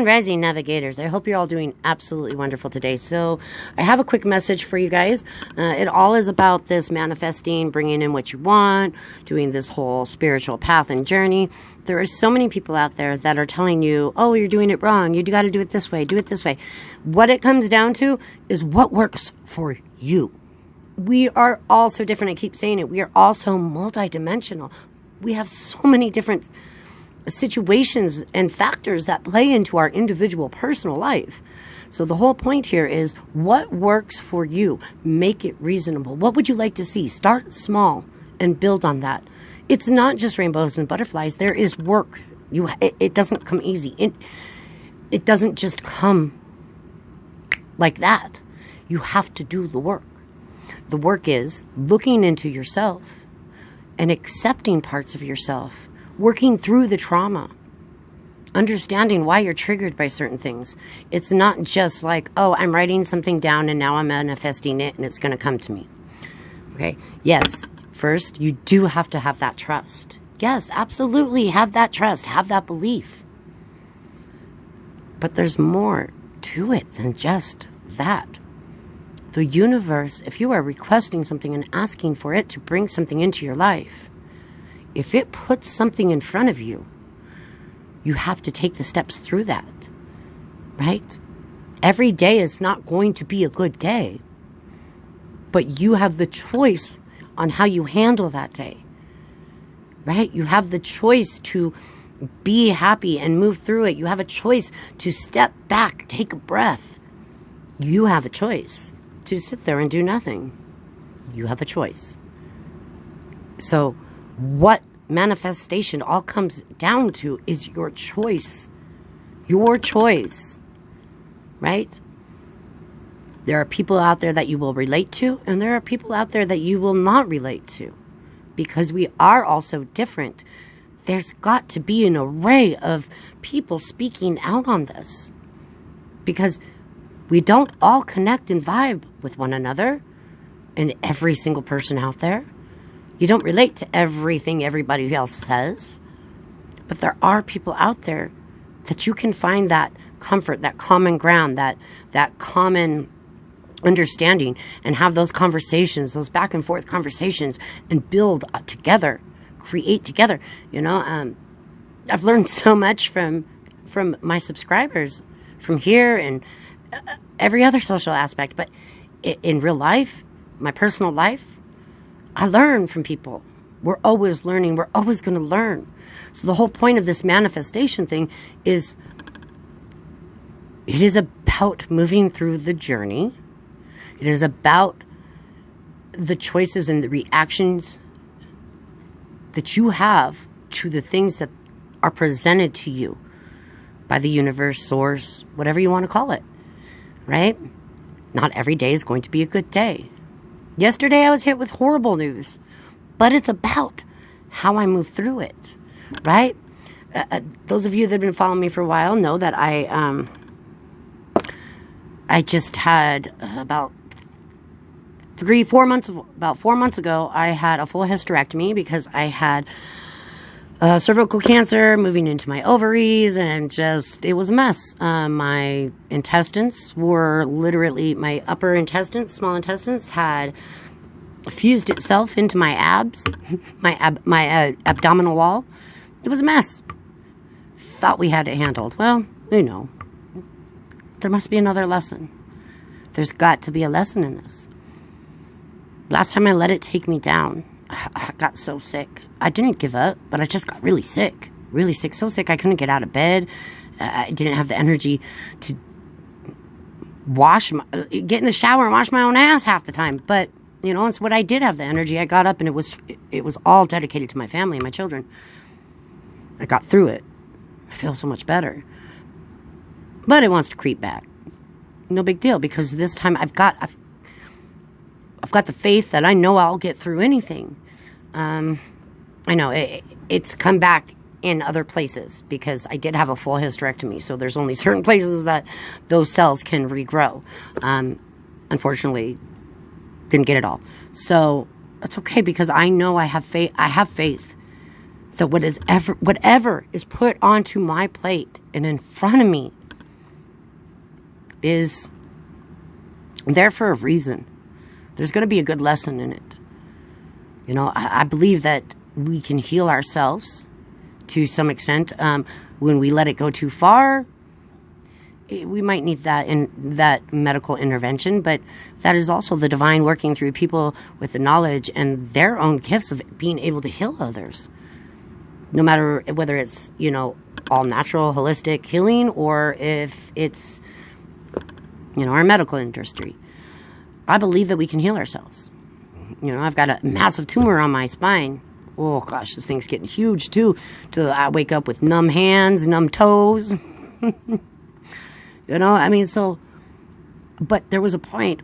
Rising Navigators, I hope you're all doing absolutely wonderful today. So I have a quick message for you guys. It all is about this manifesting, bringing in what you want, doing this whole spiritual path and journey. There are so many people out there that are telling you, oh, you're doing it wrong. You got to do it this way. Do it this way. What it comes down to is what works for you. We are all so different. I keep saying it. We are all so multidimensional. We have so many different situations and factors that play into our individual personal life. So the whole point here is what works for you. Make it reasonable. What would you like to see? Start small and build on that. It's not just rainbows and butterflies. There is work. It doesn't come easy. It doesn't just come like that. You have to do the work. The work is looking into yourself and accepting parts of yourself, working through the trauma, understanding why you're triggered by certain things. It's not just like, oh, I'm writing something down and now I'm manifesting it and it's going to come to me. Okay. Yes. First, you do have to have that trust. Yes, absolutely. Have that trust. Have that belief. But there's more to it than just that. The universe, if you are requesting something and asking for it to bring something into your life, if it puts something in front of you, you have to take the steps through that, right? Every day is not going to be a good day, but you have the choice on how you handle that day, right? You have the choice to be happy and move through it. You have a choice to step back, take a breath. You have a choice to sit there and do nothing. You have a choice. So what manifestation all comes down to is your choice. Your choice, right? There are people out there that you will relate to, and there are people out there that you will not relate to, because we are also different. There's got to be an array of people speaking out on this, because we don't all connect and vibe with one another and every single person out there. You don't relate to everything everybody else says. But there are people out there that you can find that comfort, that common ground, that common understanding, and have those conversations, those back and forth conversations, and build together, create together. You know, I've learned so much from my subscribers, from here and every other social aspect. But in real life, my personal life, I learn from people. We're always learning. We're always going to learn. So the whole point of this manifestation thing is, it is about moving through the journey. It is about the choices and the reactions that you have to the things that are presented to you by the universe, source, whatever you want to call it, right? Not every day is going to be a good day. Yesterday I was hit with horrible news, but it's about how I move through it, right? Those of you that have been following me for a while know that I just had about 4 months ago, I had a full hysterectomy because I had cervical cancer moving into my ovaries, and it was a mess. My intestines were literally, my upper intestines, small intestines, had fused itself into my abs, my abdominal wall. It was a mess. Thought we had it handled. Well, you know, there must be another lesson. There's got to be a lesson in this. Last time I let it take me down, I got so sick. I didn't give up, but I just got really sick. Really sick. So sick I couldn't get out of bed. I didn't have the energy to get in the shower and wash my own ass half the time. But, you know, it's what I did have the energy. I got up and it was all dedicated to my family and my children. I got through it. I feel so much better. But it wants to creep back. No big deal, because this time I've got the faith that I know I'll get through anything. I know it's come back in other places because I did have a full hysterectomy. So there's only certain places that those cells can regrow. Unfortunately, didn't get it all. So it's okay, because I know I have faith. I have faith that whatever is put onto my plate and in front of me, is there for a reason. There's going to be a good lesson in it. You know, I believe that we can heal ourselves to some extent. When we let it go too far, we might need that medical intervention, but that is also the divine working through people with the knowledge and their own gifts of being able to heal others. No matter whether it's, you know, all natural, holistic healing, or if it's, you know, our medical industry. I believe that we can heal ourselves. You know, I've got a massive tumor on my spine. Oh gosh, this thing's getting huge too. I wake up with numb hands, numb toes. You know, I mean, so, but there was a point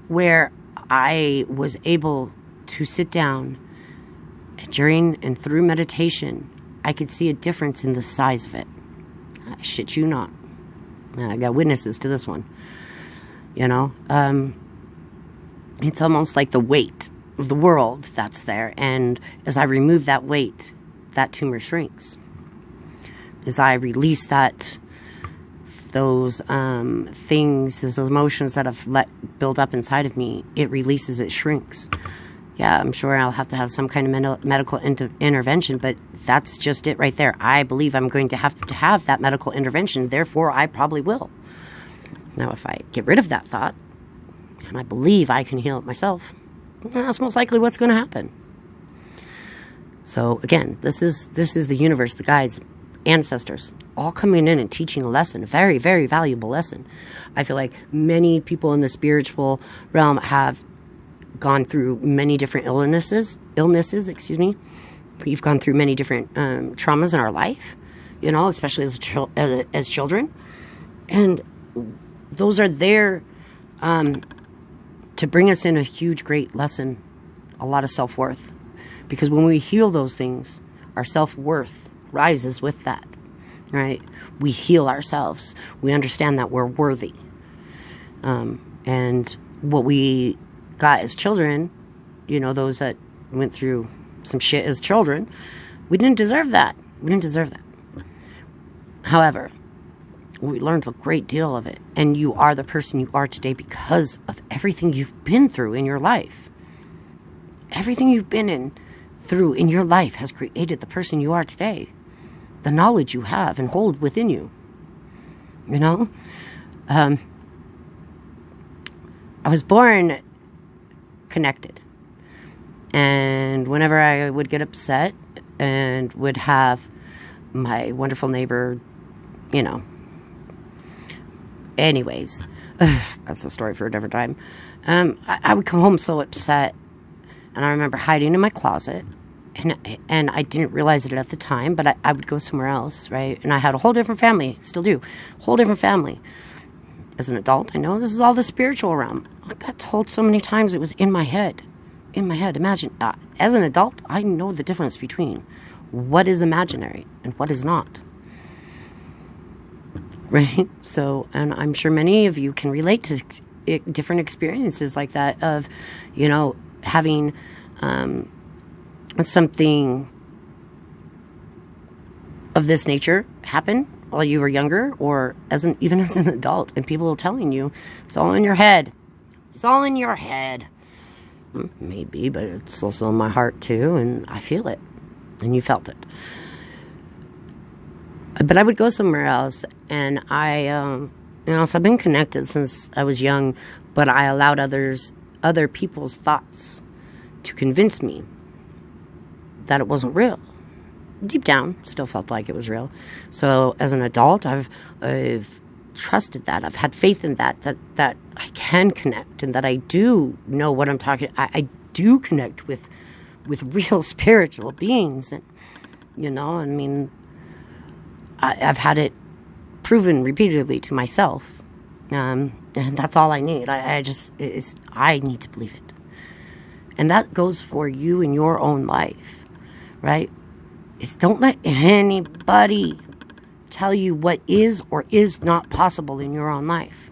where I was able to sit down during and through meditation. I could see a difference in the size of it. I shit you not. I got witnesses to this one. You know, it's almost like the weight of the world that's there. And as I remove that weight, that tumor shrinks. As I release those things, those emotions that have built up inside of me, it releases, it shrinks. Yeah, I'm sure I'll have to have some kind of medical intervention, but that's just it right there. I believe I'm going to have that medical intervention, therefore I probably will. Now, if I get rid of that thought, and I believe I can heal it myself, that's most likely what's going to happen. So again, this is the universe, the guides, ancestors, all coming in and teaching a lesson, a very, very valuable lesson. I feel like many people in the spiritual realm have gone through many different illnesses, excuse me. We've gone through many different traumas in our life, you know, especially as children. And those are there to bring us in a huge, great lesson, a lot of self-worth. Because when we heal those things, our self-worth rises with that, right? We heal ourselves. We understand that we're worthy. And what we got as children, you know, those that went through some shit as children, we didn't deserve that. We didn't deserve that. However, we learned a great deal of it. And you are the person you are today because of everything you've been through in your life. Everything you've been through in your life has created the person you are today. The knowledge you have and hold within you. You know? I was born connected. And whenever I would get upset and would have my wonderful neighbor, you know, anyways, that's a story for a different time. I would come home so upset, and I remember hiding in my closet, and I didn't realize it at the time, but I would go somewhere else, right? And I had a whole different family, still do, whole different family. As an adult, I know this is all the spiritual realm. I got told so many times it was in my head. In my head. Imagine, as an adult, I know the difference between what is imaginary and what is not. Right? So, and I'm sure many of you can relate to different experiences like that of, you know, having something of this nature happen while you were younger, or even as an adult, and people are telling you it's all in your head. It's all in your head. Maybe, but it's also in my heart too, and I feel it, and you felt it. But I would go somewhere else, and so I've been connected since I was young, but I allowed other people's thoughts to convince me that it wasn't real. Deep down, still felt like it was real. So as an adult, I've trusted that. I've had faith in that I can connect, and that I do know what I'm talking. I do connect with real spiritual beings, and you know, I mean, I've had it proven repeatedly to myself, and that's all I need. I need to believe it, and that goes for you in your own life, right? It's don't let anybody tell you what is or is not possible in your own life.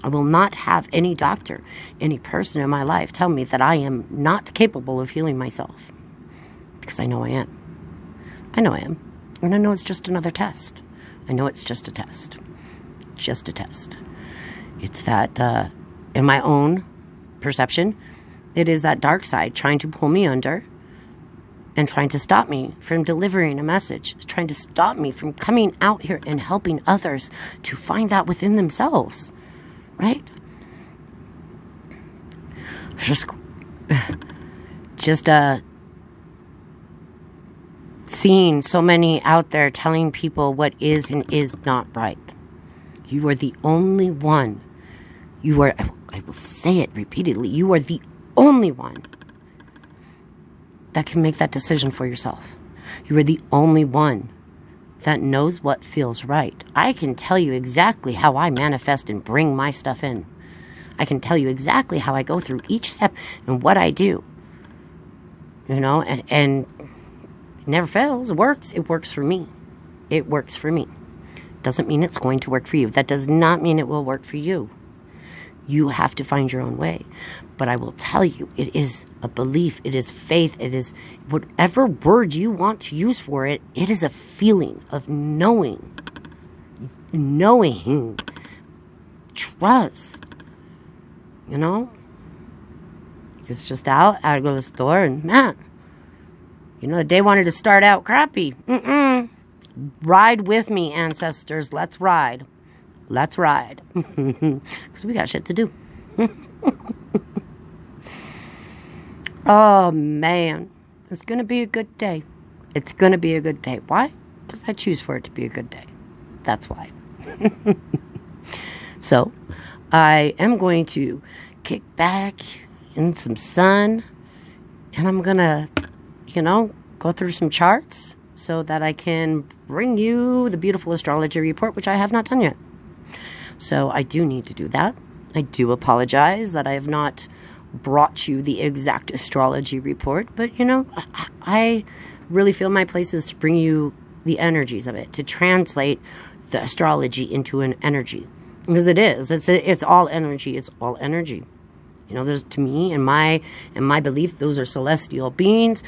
I will not have any doctor, any person in my life tell me that I am not capable of healing myself. Because I know I am. I know I am. And I know it's just another test. I know it's just a test. Just a test. It's that, in my own perception, it is that dark side trying to pull me under and trying to stop me from delivering a message, trying to stop me from coming out here and helping others to find that within themselves, right? Just seeing so many out there telling people what is and is not right. You are the only one. You are, I will say it repeatedly, you are the only one that can make that decision for yourself. You are the only one that knows what feels right. I can tell you exactly how I manifest and bring my stuff in. I can tell you exactly how I go through each step and what I do. You know, and it never fails. It works. It works for me. It works for me. Doesn't mean it's going to work for you. That does not mean it will work for you. You have to find your own way. But I will tell you, it is a belief. It is faith. It is whatever word you want to use for it. It is a feeling of knowing. Knowing. Trust. You know? It's just out. I go to the store and, man, you know, the day wanted to start out crappy. Ride with me, ancestors. Let's ride. Let's ride. Because we got shit to do. Oh, man. It's going to be a good day. It's going to be a good day. Why? Because I choose for it to be a good day. That's why. So, I am going to kick back in some sun. And I'm going to, you know, go through some charts so that I can bring you the beautiful astrology report, which I have not done yet. So I do need to do that. I do apologize that I have not brought you the exact astrology report, but, you know, I really feel my place is to bring you the energies of it, to translate the astrology into an energy. Because it is. It's all energy. It's all energy. You know, there's, to me, in my belief, those are celestial beings.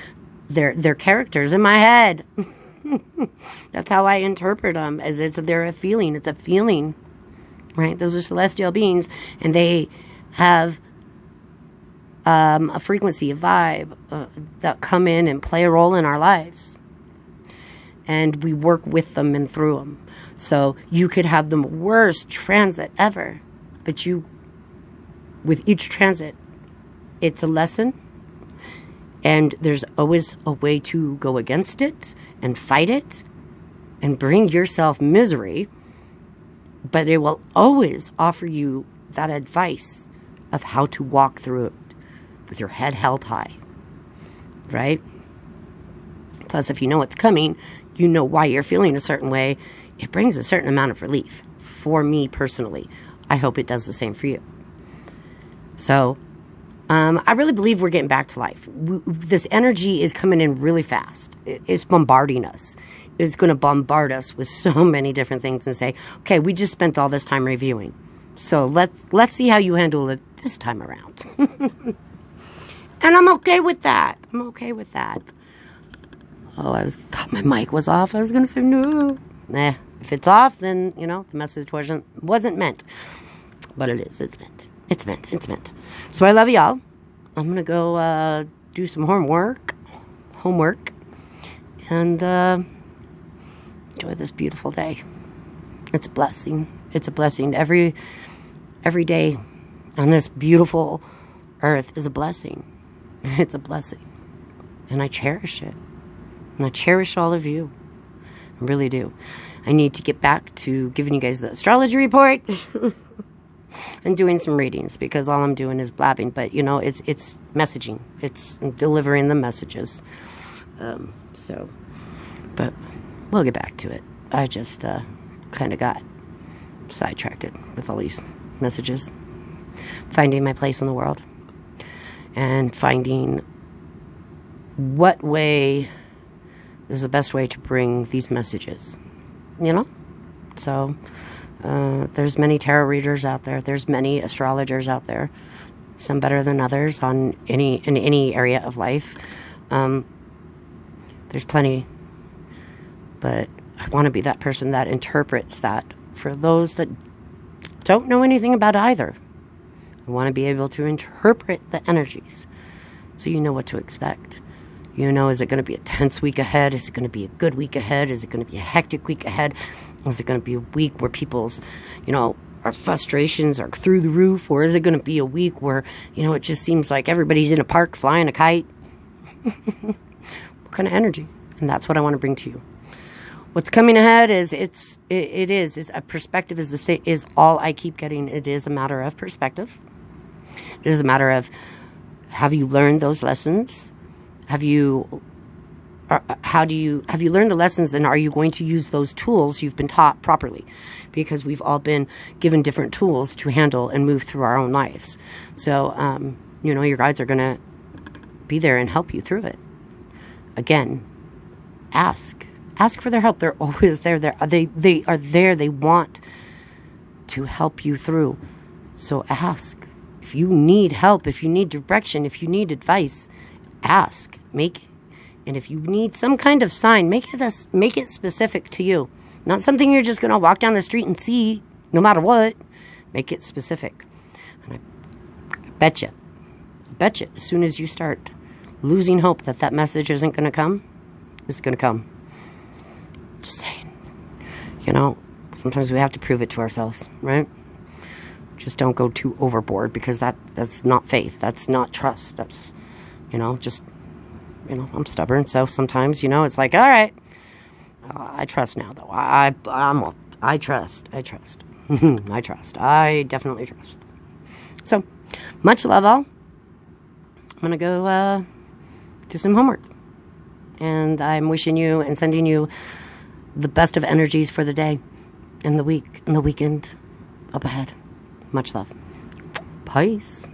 They're characters in my head. That's how I interpret them, as they're a feeling. It's a feeling, right? Those are celestial beings, and they have a frequency, a vibe that come in and play a role in our lives. And we work with them and through them. So you could have the worst transit ever, but with each transit, it's a lesson. And there's always a way to go against it and fight it and bring yourself misery. But it will always offer you that advice of how to walk through it with your head held high. Right? Plus, if you know it's coming, you know why you're feeling a certain way. It brings a certain amount of relief for me personally. I hope it does the same for you. So, I really believe we're getting back to life. This energy is coming in really fast. It's bombarding us. It's going to bombard us with so many different things and say, okay, we just spent all this time reviewing. So let's see how you handle it this time around. And I'm okay with that. I'm okay with that. Oh, I thought my mic was off. I was going to say no. Nah, if it's off, then, you know, the message wasn't meant. But it is. It's meant. It's meant. It's meant. So I love y'all. I'm going to go do some homework. And enjoy this beautiful day. It's a blessing. It's a blessing. Every day on this beautiful earth is a blessing. It's a blessing. And I cherish it. And I cherish all of you. I really do. I need to get back to giving you guys the astrology report. And doing some readings, because all I'm doing is blabbing. But, you know, it's messaging. It's delivering the messages. But we'll get back to it. I just kind of got sidetracked with all these messages. Finding my place in the world. And finding what way is the best way to bring these messages. You know? So there's many tarot readers out there. There's many astrologers out there. Some better than others in any area of life. There's plenty. But I want to be that person that interprets that for those that don't know anything about either. I want to be able to interpret the energies so you know what to expect. You know, is it going to be a tense week ahead? Is it going to be a good week ahead? Is it going to be a hectic week ahead? Is it going to be a week where people's, our frustrations are through the roof? Or is it going to be a week where, it just seems like everybody's in a park flying a kite? What kind of energy? And that's what I want to bring to you. What's coming ahead is a perspective is all I keep getting. It is a matter of perspective. It is a matter of, have you learned those lessons? Have you learned the lessons, and are you going to use those tools you've been taught properly? Because we've all been given different tools to handle and move through our own lives. So, your guides are going to be there and help you through it. Again, ask for their help. They're always there. They are there. They want to help you through. So ask. If you need help, if you need direction, if you need advice, ask. And if you need some kind of sign, make it specific to you. Not something you're just going to walk down the street and see, no matter what. Make it specific. And I bet you, as soon as you start losing hope that message isn't going to come, it's going to come. Just saying. Sometimes we have to prove it to ourselves, right? Just don't go too overboard, because that's not faith. That's not trust. That's, I'm stubborn. So sometimes, it's like, all right, I trust now, though. I trust. I trust. I definitely trust. So, much love, all. I'm going to go do some homework. And I'm wishing you and sending you the best of energies for the day and the week and the weekend up ahead. Much love. Peace.